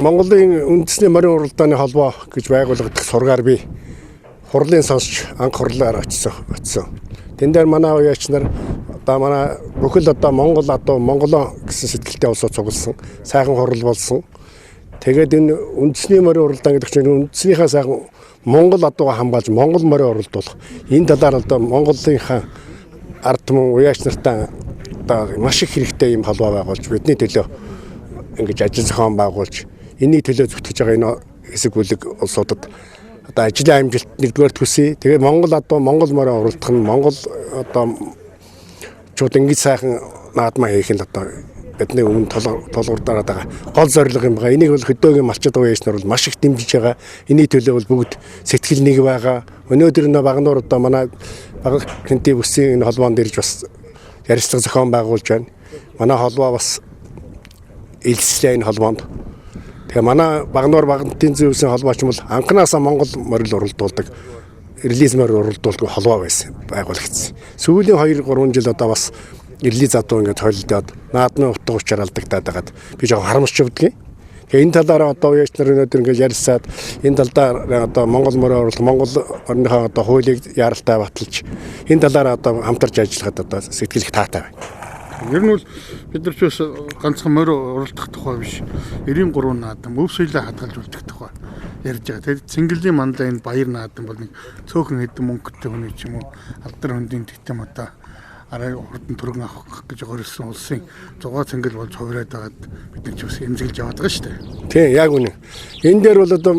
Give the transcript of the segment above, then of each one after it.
Монголын үндэсний морин уралдааны холбоо гэж байгуулагдах сургаар би хурлын сонсч анх хурлаар очсон. Тэн дээр манай уяач нар одоо манай бүхэл одоо Монгол Монголоо гэсэн сэтгэлтэй улсууд цугласан, сайхан хурал болсон. Тэгээд энэ үндэсний морин уралдаан гэдэг чинь үндэснийхээ сайхан Монгол адууга хамгаалж Монгол морин уралдуулах. Энэ талаар одоо Монголынхаа ард түмэн уяач нартай одоо маш их хэрэгтэй юм холбоо байгуулж бидний төлөө ингэж ажил зохион байгуулж энэний төлөө зүтгэж байгаа энэ хэсэг бүлэг улсуудад одоо ажлын амжилт нэгдүгээр төсөө. Тэгээд Монгол Монгол морин уралдах нь Монгол одоо чууд ингэж сайхан наадмаа хийх нь одоо бидний өмнө толгуур дараад байгаа гол зорилго юм байгаа. Энийг бол хөдөөгийн малчид уяач нар бол маш их дэмжиж байгаа. Энэний төлөө бол бүгд сэтгэл нэг байгаа. Өнөөдөр нөө багнуур одоо манай баг хэнти бүсийн энэ холбоонд ирж бас ярилцлага зохион байгуулж байна. Манай холбоо бас элслээ энэ холбоонд. Тэгээ манай багнуур багтын зүйсийн холбооч бол анхнаасаа Монгол морил уралдуулдаг, релиз морил уралдуулдаг холбоо байсан байгуулагдсан. Сүүлийн 2-3 жил одоо бас релиз адуу ингээд хойлдоод наадмын утга учир алдагдаад байгаад би жоохон харамсч явдгийн. Тэгээ энэ талаараа одоо уяач нар өнөөдөр ингээд ярилцаад энэ талдаа одоо Монгол морин уралдах, Монгол орныхоо одоо хуулийг яаралтай баталж энэ талаараа одоо хамтарч ажиллахад одоо сэтгэл их таатай байна. Ер нь бол бид нар ч бас ганцхан морь уралдах тухай биш. 93 наадам өв соёлоо хадгалж үлдэх тухай ярьж байгаа. Тэгээд Цэнгэлгийн мандаа энэ баяр наадам бол нэг цөөхөн хэдэн мөнгөтэй хүний ч юм уу алдар хөндийн титэм одоо арай хурдан түргэн авах гэж горилсон улсын зугаа цэнгэл болж хувираад байгаад бид нар ч бас эмзэглэж яваад байгаа шүү дээ. Тийм яг үнэ. Энэ дээр бол одоо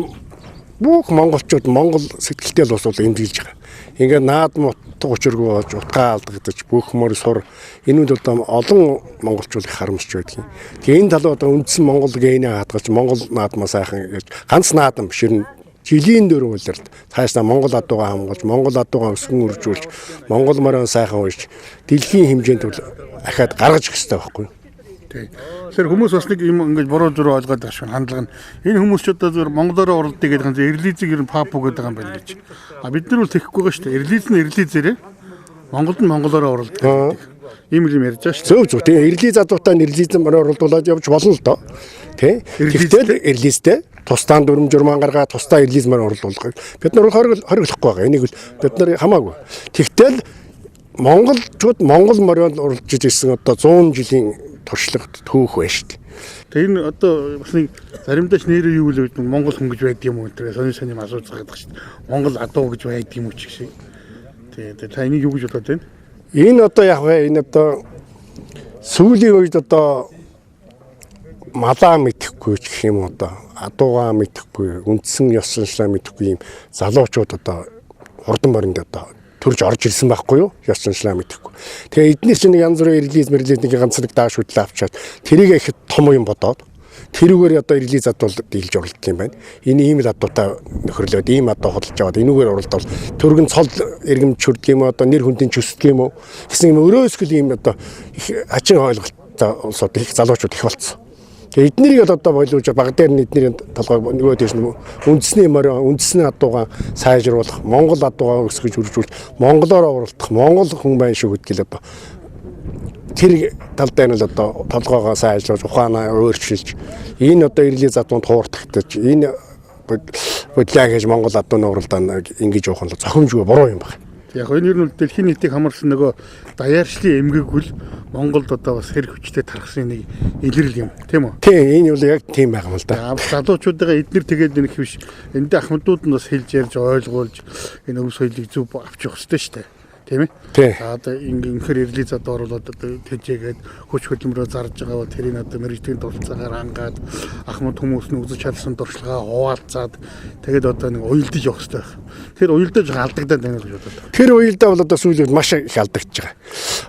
бүх монголчууд Монгол сэтгэлтэй л усвол эмзэглэж байгаа. Ингээд наадам утга учиргүй болж утгаа алдагдаж бүх морь сур энүүд одоо олон монголчууд их харамсч байдаг. Тэгээ энэ талууд одоо үндсэн Монгол генэ хадгалж Монгол наадмаа сайхан гэж ганц наадам биш юм. Жилийн дөрөв үйлрэлт цаашдаа Монгол адууга хамгаалж Монгол адууга өсгөн үржүүлж Монгол морин сайхан уйж дэлхийн хэмжээнд ахаад гаргаж өгөх хэрэгтэй байхгүй юу? Тэгэхээр хүмүүс бас нэг юм ингэж буруу зүрх ойлгоод байгаа шүү хандлага нь. Энэ хүмүүс ч одоо зөв монголоор уралддаг гэдэг нь эрлизийг ер нь папу гэдэг юм байна гэж. А бид нар бол тэхгүй байгаа шүү дээ. Эрлиз нь эрлизээрээ Монголд нь монголоор уралддаг. Ийм юм ярьж байгаа шүү. Зөв. Тэгээ эрлиз адуутай эрлизээр уралдуулаад явж болно л доо. Тэ? Тэгтэл эрлизтэй тусдаа дүрм журман гаргаад тусдаа эрлиз морин уралдуулах. Бид нар хориглохгүй байгаа. Энийг бид нар хамаагүй. Тэгтэл монголчууд Монгол морин уралдаж ирсэн одоо 100 жилийн туршлагад төөх байна шүү дээ. Тэгээ энэ одоо бас нэг заримдаач нэрээ юу л гэдэг Монгол хүн гэж байдаг юм уу гэдэг сони асууж байгаа шүү дээ. Монгол адуу гэж байдаг юм уу ч гэсэн. Тэгээ та энийг юу гэж бодоод байна? Энэ одоо яг вэ энэ одоо сүүлийн үед одоо малаа мэдэхгүй ч гэх юм одоо адуугаа мэдэхгүй үндсэн ёс заншлаа мэдэхгүй юм залуучууд одоо хурдан моринд одоо төрж орж ирсэн байхгүй юу? Ёс заншлаа мэдэхгүй. Тэгээ эдгээр чинь янз бүрийн релиз нэг ганц нэг дааш хөдлөө авчаад тэрийг их том юм бодоод тэрүүгээр одоо релиз адуул дийлж уралддаг юм байна. Энэ ийм л адуутай нөхөрлөөд ийм адуу хөдөлж аваад энүүгээр уралдвал төргөн цол иргэмж чүрдэг юм одоо нэр хүндийн чөсдөг юм уу? Гэсэн юм өрөөсгөл ийм одоо их ачин ойлголттой улсууд их залуучууд их болцсон. Тэгээ эднэрийг л одоо бойлуулж баг дээр нь эднэрийн толгой нөгөө дэш үндэсний морин үндэсний адуугаа сайжруулах, Монгол адуугаа өсгөж үржүүлж, монголоор уралдах, монгол хүн байна шүү гэдгийг одоо тэр тал дээр нь л одоо толгоогоо сайжруулж, ухаанаа өөрчилж, энэ одоо эрлиз адуунд хуурдагтаж, энэ бодлоо гэж монгол адууны уралдаанд ингэж явах нь зохимжгүй буруу юм байна. Яг энэ ер нь дэлхийн нийтийг хамарсан нөгөө даяаршлын эмгэг үл Монголд одоо бас хэрэг хүчтэй тархсан нэг илэрэл юм тийм үү? Тийм энэ бол яг тийм байгаа юм л да. Залуучуудаа эднэр тэгээд нэг биш. Энд ахмадууд нь бас хэлж ярьж ойлгуулж энэ өв соёлыг зөв авч явах хэрэгтэй шүү дээ. Тийм ээ. За одоо ингэхээр эрлиз одоо оруулаад одоо тэжээгээд хүч хөдөлмөрөөр зарж байгаа бол тэрийг одоо мэрэгжлийн дурцаагаар хангаад ахмад хүмүүс нь үзэж чадсан дуршлагаа хуваалцаад тэгээд одоо нэг уйлдаж явах хэрэгтэй байна. Тэр уйлдаж алдагдаад байна гэж бодоод. Тэр уйлдаа бол одоо сүүлийн үед маш их алдагдж байгаа.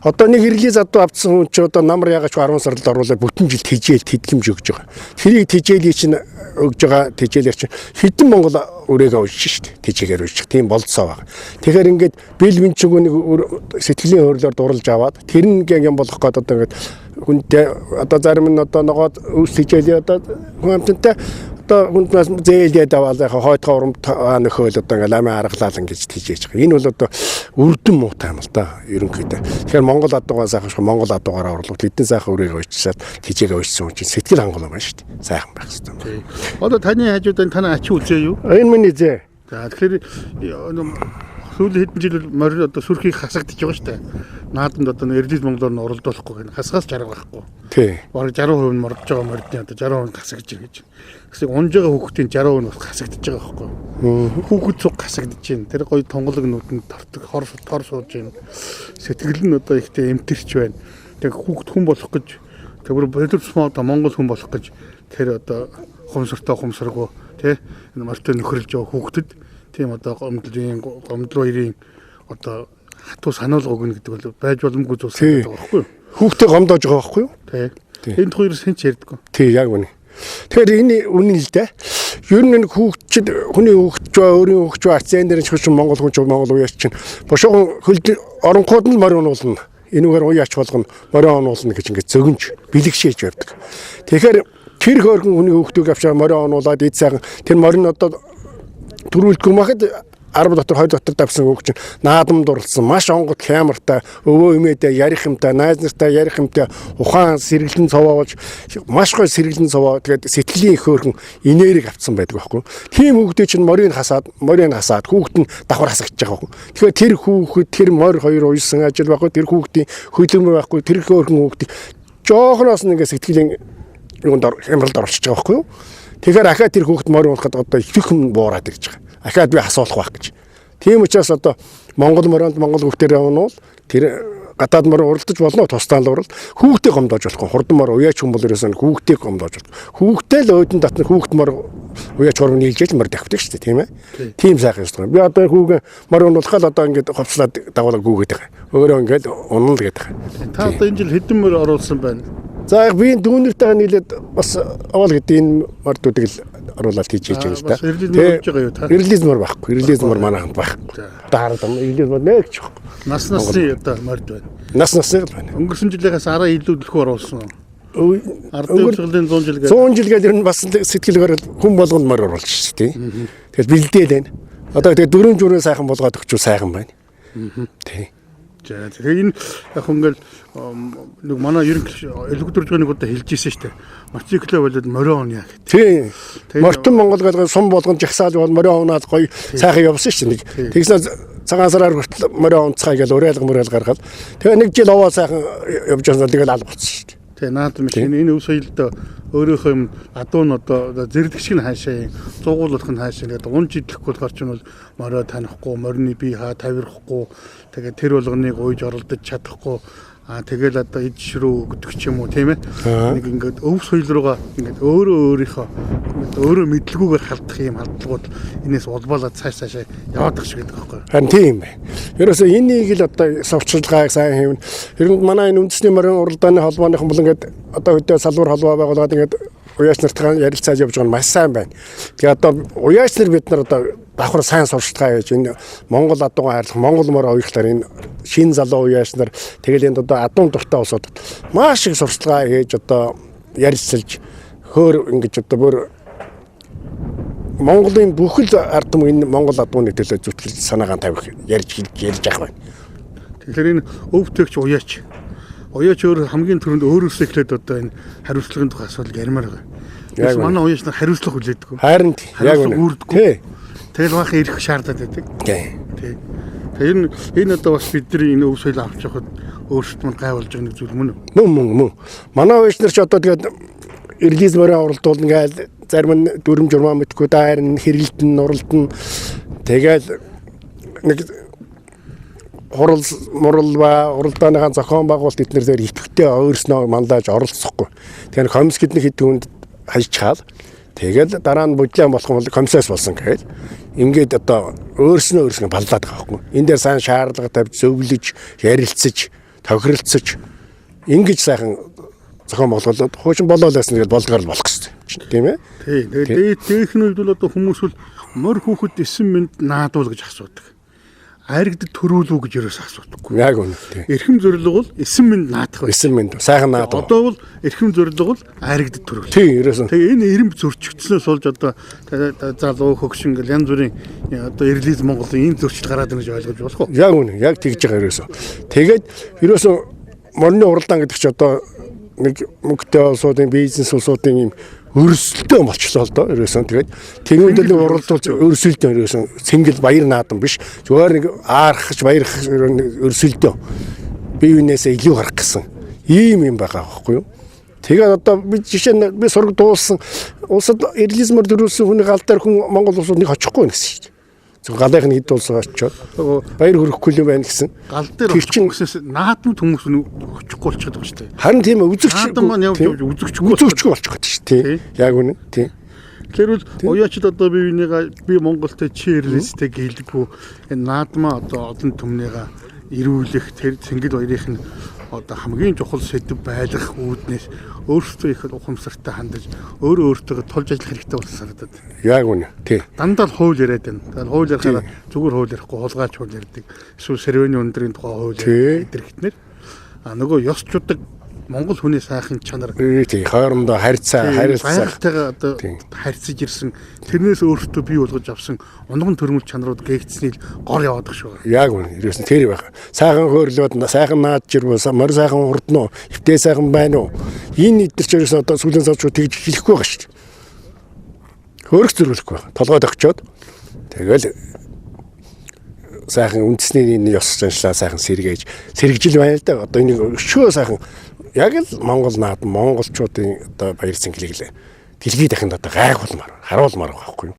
Одоо нэг эрлиз адуу авцсан хүн ч одоо намар ягач 10 сард оруулаад бүтэн жил тэжээл тэтгэмж өгж байгаа. Тэрийг тэжээлий чинь өгж байгаа тэжээлэр чинь хэдэн Монгол өрөөгөө уншиж шүү дээ. Тэжээгээр унших тийм болцоо байгаа. Тэгэхээр ингээд бэл бэнчгүй нэг сэтгэлийн хөөрлөөр дурлж аваад тэр нэг юм болох гээд одоо ингээд хүнтэй одоо зарим нь одоо ногоод өвс тэжээлийн одоо хүн амтантай одоо хүнднээс зээлээд аваад яг хойтгоо урамт нөхөөл одоо ингээл амиа аргалал ингэж тийжээж байгаа. Энэ бол одоо үрдэн муутай юм л да. Ерөнхийдөө. Тэгэхээр Монгол адуугаа сайхан шүү. Монгол адуугаараа орлоо. Тэдний сайхан үрийг уйчсаад тийжээгээ уйчсан хүн чинь сэтгэл хангалуун байна шүү дээ. Сайхан байх хэрэгтэй. Одоо таны хажуудаа таны ачи үзээ юу? Энэ миний зээ. За тэгэхээр сүүлийн хэдэн жил морин одоо сүрхийг хасагдчих байгаа шүү дээ. Наадамд одоо Эрлиз Монголоор нь оролдуулахгүй гэнэ. Хасгаас жарга байхгүй. Тий. Бараг 60% нь мордож байгаа мордны одоо 60% хасагдж байна гэж. Гэсэн унж байгаа хүүхдийн 60% нь бас хасагдж байгаа байхгүй. Хүүхэд цуг хасагдж байна. Тэр гоё тонголог нүдэнд тортог тор сууж байна. Сэтгэл нь одоо ихтэй эмтэрч байна. Тэг хүүхэд хүн болох гэж тэр боловсроо одоо Монгол хүн болох гэж тэр одоо хумсаргүй тий энэ мортой нөхөрлж байгаа хүүхдэд тийм одоо гомдлын хоёрын одоо хатуу сануулга өгнө гэдэг бол байж боломгүй зүйлс гэдэг байгаа байхгүй юу? Хүүхдээ гомдоож байгаа байхгүй юу? Тий. Энэ хоёроос хэн ч ярьдаггүй. Тий, яг үнэ. Тэгэхээр энэ үнэн л дээ. Ер нь хүүхчид хүний хүүхч ба өөрийн хүүхч ба ацен дээр ч хүн Монгол хүн ч Монгол уяач чинь бошоо хөлд оронхууд нь морин уулна. Энүүгээр уяач болгоно, морин онуулна гэж ингээд зөгнж бэлгшээж явдаг. Тэгэхээр тэр хөөрхөн хүний хүүхдүүд авчаа морин онуулаад эд сайхан тэр морин одоо төрүүлдэггүй махад 10 дотор 20 дотор давсан хүүхч чинь наадамд оролцсон маш онгод хямартай өвөө эмээдээ ярих юмтай найз нартай ярих юмтай ухаан сэргэлэн цовоолж маш гоё сэргэлэн цовоо тэгээд сэтгэлийн их хөөрхөн энерги авцсан байдаг байхгүй. Тийм хүүхдүүд чинь морийг хасаад хүүхэд нь давхар хасагдж байгаа байхгүй. Тэгэхээр тэр хүүхэд тэр морь хоёр уйсан ажил байхгүй тэр хүүхдийн хөдөлмөр байхгүй тэр хөөрхөн хүүхдийг жоохноос нь ингээ сэтгэлийн юунд хямралд оролцож байгаа байхгүй юу. Тэгэхээр ахаа тэр хүүхэд морь унахад одоо их хүн буураад ирж байгаа. Ахаад би асуулах байх гэж. Тийм учраас одоо Монгол морионд Монгол хүүхдээр явна бол тэр гадаад морь уралдаж болно тусдаал урал хүүхдээ гомдоож болохгүй. Хурдан морь уяач хүн бол ерөөсөө хүүхдээ гомдоож болно. Хүүхдээ л өөдөн татна хүүхд морь уяач хурм нийлжээж морь давхдаг шүү дээ тийм ээ. Тийм сайхан юм. Би одоо хүүгээ морь унуулахад одоо ингээд хувцлаад дагуулаг гүгээд байгаа. Өөрөө ингээд унал гэдэг. Та одоо энэ жил хэдэн морь оруулсан байна? За яг би дүүнэртэйгээ нийлээд бас авал гэдэг энэ мордуудыг л оруулаад хийж байгаа л да. Эрлиз мор байхгүй. Эрлиз мор манай хамт байхгүй. Одоо хараад эрлиз мор нэгч байхгүй. Нас насны одоо морд байна. Нас насны л байна. Өнгөрсөн жилээс араа илүү дэлгүүр оруулсан. Ардын урлагийн 100 жил гэдэг. 100 жил гэдэг нь бас сэтгэлгээр хүн болгонд морь оруулж шүү дээ. Тэгэл бэлдээл байна. Одоо тэгээ дөрөв журын сайхан болгоод өгчүү сайхан байна. Тий. За тэгээ энэ яг ингээл нэг манай ерөнхий электроджигныг одоо хэлж ирсэн шүү дээ. Мотоциклээ болоод морион яа гэдэг. Тий. Мортон Монгол гэдэг сум болгонд жагсаал бол морион унаад гоё сайхан явсан шүү дээ. Тэгснэ цагаан сараар хүртэл морион унцгаа гэж уриалга гаргаад. Тэгээ нэг жил овоо сайхан явж байгаа тэгэл алга болсон шүү дээ. Тэгээ наадам шиг энэ өв соёлд өөрөөхөө юм адуу нь одоо зэрлэгч нь хаашаа зуугуулах нь хаашаа гэдэг унж идэхгүй болохоор ч нь бол морио танихгүй морины бие хаа тавирахгүй тэгээ тэр болгоныг ууж оролдож чадахгүй тэгэл одоо ид ширүү өгдөг ч юм уу тийм ээ нэг ингээд өв соёл руугаа ингээд өөрөө мэдлгүүгээр халдах юм халдлагууд энэс улбалаад цаашаа яваадах шиг гэдэг байхгүй. Харин тийм бай. Ерөөсөө энийг л одоо совчилгааг сайн хэвнэ. Ер нь манай энэ үндэсний морин уралдааны холбооныхан бол ингээд одоо хөдөө салбар холбоо байгуулад ингээд уяач нартайгаа ярилцаж явж байгаа нь маш сайн байна. Тэгээ одоо уяач нар бид нар одоо давхар сайн сурчлагаа хийж энэ Монгол адуугаа хайрлах Монгол морь хоёртаар энэ шин залуу уяач нар тэгэл энэ одоо адуун дуртай улсууд маш их сурчлагаа хийж одоо ярилцлж хөөр ингэж одоо бүр Монголын бүхэл ард түмэн энэ Монгол адууны төлөө зүтгэл санаагаа тавих ярьж явах байна. Тэгэхээр энэ өвтөгч уяач өөр хамгийн түрүүнд өөрөөсөө эхлээд одоо энэ хариуцлагын тухай асуудал ярмаар байгаа. Яг манай уяач нар хариуцлага хүлээдэг. Харин яг үнэ. Тэгэл баахан ирэх шаардаад байдаг. Тий. Тэр энэ одоо бас бидний энэ өв соёл авч явахад өөрсдөд гай болж байгаа нэг зүйл мөн үү? Мөн. Манай уяач нар ч одоо тэгээд эрлиз морин оролдуулна гээл зарим нь дүрм журмаа мэдгүй дайрн хэрэлдэн уралдан тэгэл нэг хурал ба уралдааныхаа зохион байгуулалт эднэр дээр идэвхтэй өөрснөө мандаж оролцохгүй. Тэгэхээр комисс гэдний хэд хүнд хажичхаад тэгэл дараа нь бодлоо болох юм бол комиссаас болсон гэхэд ингээд одоо өөрснөө баллаад байгаа байхгүй. Энд дээр сайн шаардлага тавьж зөвлөж, ярилцаж, тохиролцож ингэж сайхан зохион байгуулалт хуучин болоолоос нэгэд болдгоор л болох гэсэн тийм ээ. Тий. Тэгээд дээрх нь бол одоо хүмүүс бол морь хүүхэд 9 минут наадуул гэж асуудаг. айрагдд төрүүлүү гэж ерөөс асуудаггүй. Яг үнэ. Тийм. Эрхэм зориг бол эсэн минь наадах байх. Эсэн мэд сайхан наад. Одоо бол эрхэм зориг бол айрагдд төрүүл. Тийм ерөөсөн. Тэгээ энэ эрэмб зөрчигдснөөс болж одоо залуу хөгшин гэл янз бүрийн одоо эрлиз Монголын энэ зөрчил гараад ирнэ гэж ойлгож болох уу? Яг үнэ. Яг тэгж байгаа ерөөсөн. Тэгээд ерөөсөн морины уралдаан гэдэг чи одоо нэг мөнгөтэй улсуудын бизнес улсуудын юм өрсөлдөөн болчихлоо л доо ерөөсөн. Тэгээд тэрүүндээ нэг уралдуулж өрсөлдөөн ерөөсөн. Цэнгэл баяр наадан биш. Зүгээр нэг аархаж баярхаж өрсөлдөөн. Бие биенээсээ илүү гарах гэсэн ийм юм байгаа байхгүй юу? Тэгээд одоо би жишээ нь би сураг дуулсан улсад эрлизмээр төрүүлсэн хүний гал дээр хүн Монгол улсууд нэг очихгүй гэсэн шүү дээ. Зөв галынх нь хэд улсаа очиод баяр хөрөхгүй юм байна гэсэн. Гал дээр очихгүйсээс наадмд хүмүүс очихгүй болчиход байгаа шүү дээ. Харин тийм ээ үзэгч наадам маань явж үзэгчгүй болчих гээд шүү дээ. Яг үнэ. Тийм. Тэр бол уяачд одоо би Монголтой чи эрлизтэй гэлдэггүй энэ наадмаа одоо олон түмнийга ирүүлэх тэр цэнгэл баярын одоо хамгийн чухал сэдв байлгах үүднээс өөрсдөө их ухамсартай хандаж өөртөө тулж ажиллах хэрэгтэй болсон санагдаад. Яг үнэ. Тий. Дандаа л хууль яриад байна. Тэгэхээр хууль ярихаараа зүгээр хууль ярихгүй хулгайч хууль ярьдаг. Эсвэл сервэний өндрийн тухай хууль ярьдаг гэтнэр. Нөгөө ёс чудаг Монгол хүний сайхан чанар тий хоорондоо харилцаа харилцаатайгаа одоо харьцаж ирсэн тэрнээс өөртөө бий болгож авсан унган төрмөл чанарууд гээгдсэний гор яваад шүү. Яг үнэ. Ерөөсөн тэр байх. Сайхан хөөрлөөд сайхан наад жирвэ морь сайхан урдноо эвтэй сайхан байна уу? Энэ эдгээр ч ерөөсөн одоо сүлэн завчуу тэгж хэлэхгүй байгаа шүү дээ. Хөөрөх зөрүүлэхгүй байна. Толгойд өгчөөд тэгэл сайхан үндэсний энэ ёс заншлаа сайхан сэргижил байна л да. Одоо энэ өшөө сайхан яг л Монгол наад монголчуудын одоо баяр цэнгэлийг л дэлхийд дахинд одоо гайхуулмаар харуулмаар байгаа байхгүй юу?